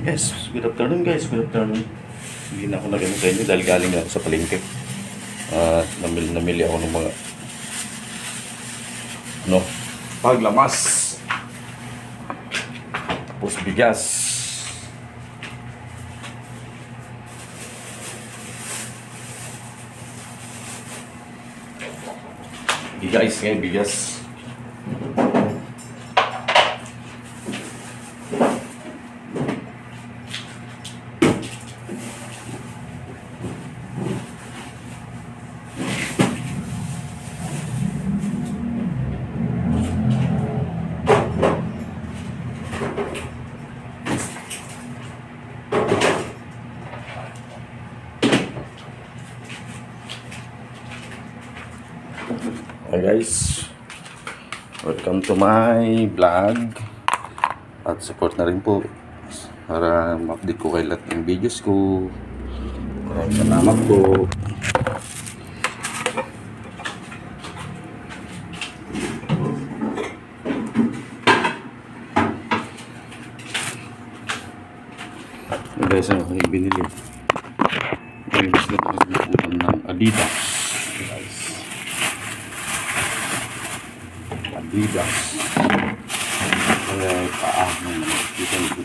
Yes, good afternoon guys, good afternoon. Hindi na ako nag-ano sa inyo dahil galing ako sa palengke. Namili ako ng mga paglamas. Tapos bigas. Guys, ngayon bigas. Hi guys, welcome to my vlog at support na rin po para ma-update ko kayo lahat ng videos ko. Salamat po. Guys, ano ko yung binili? Yung ng Adidas. Guys, Adidas. Kaya paa ng kita nito.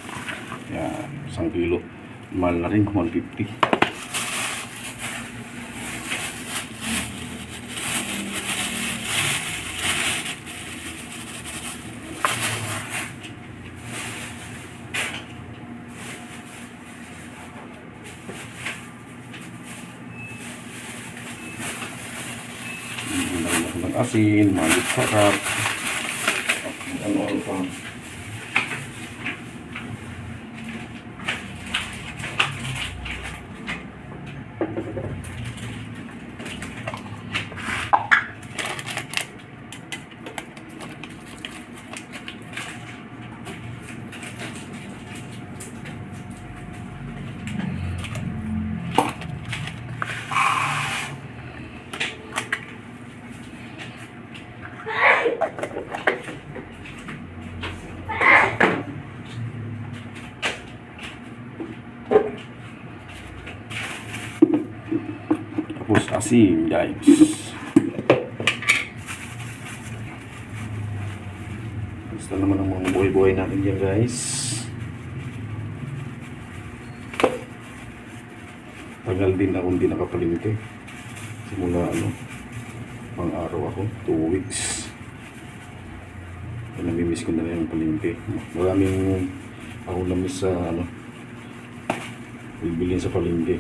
Yan, 1 kilo. Mahal na rin, 150. Ng asin, malit sarap. Ano pa? Tapos asin guys. Gusto naman ang mga buhay-buhay natin dyan guys. Tagal din ako hindi nakapalingke. Simula pang araw ako, 2 weeks. Namimiss ko na yung palingke. Maraming ako namiss sa bilbilin sa palingke.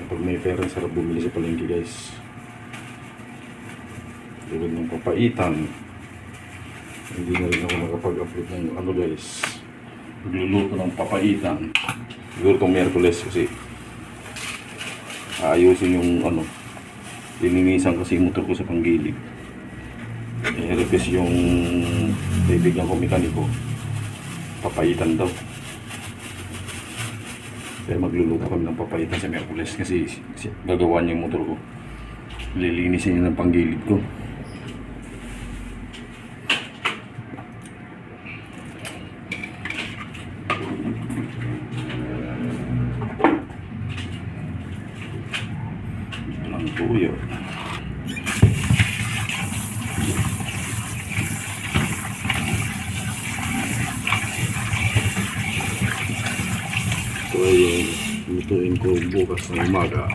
Kapag may pera, sarap bumili sa palengke guys. Tulad ng papaitan. Hindi na rin ako makapag-upload ng guys. Magluluto ng papaitan. Siguro itong Miyerkules kasi ayusin yung lininisan kasi yung motor ko sa panggilid. I-request yung kaibigan ko mekaniko. Papaitan daw. Kaya magluluto kami ng papaitan sa Miyerkules kasi gagawa niya yung motor ko. Lilinisin niya ng panggilid ko. Ito lang tuyo. Ito ay lutuin ko bukas ng umaga.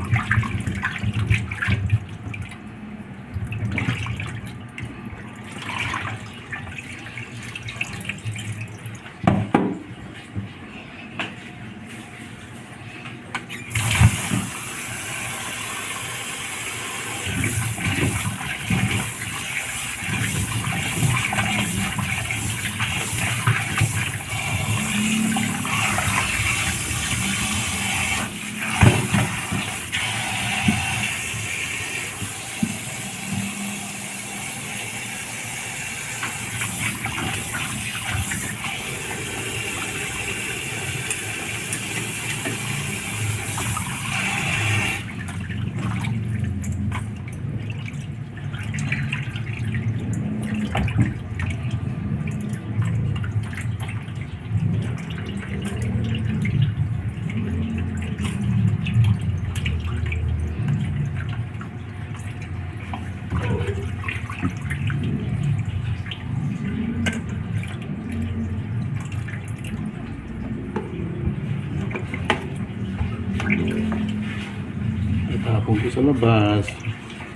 itapon ko sa labas.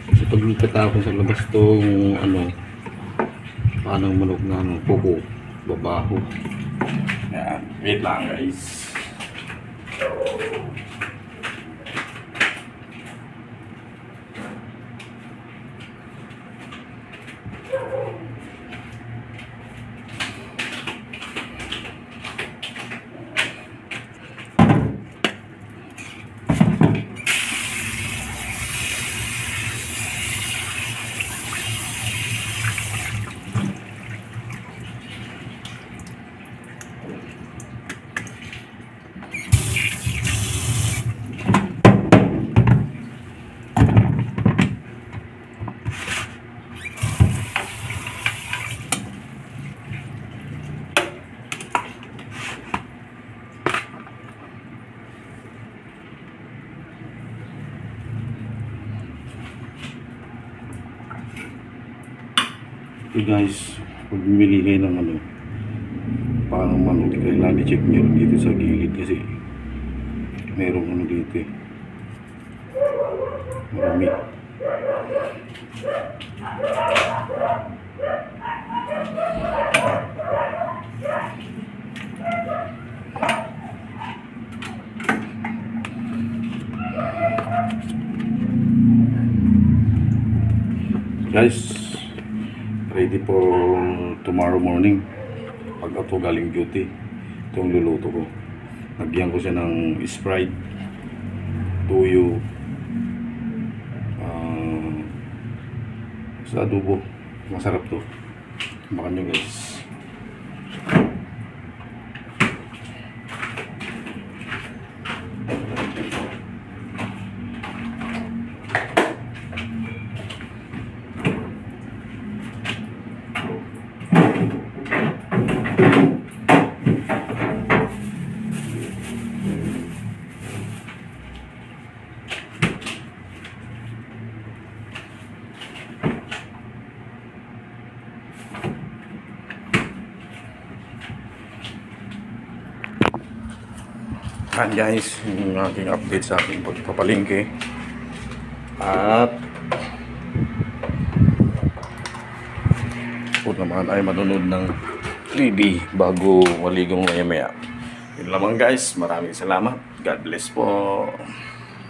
Kasi pag itapon sa labas tong panang manok na kuko, babaho. Yan, wait lang guys. So guys, pag bumili kayo ng parang manok, kailangan i-check nyo dito sa gilid kasi merong dito eh. Marami. Guys, ready for tomorrow morning pag ako galing duty. Itong luluto ko, nagyan ko siya ng Sprite, tuyo, sa adobo. Masarap to, makan nyo guys. Yan guys, yung aking update sa aking pagpapalingke. At po naman ay manunod ng TV bago maligong maya-maya. Yun lamang guys, maraming salamat. God bless po.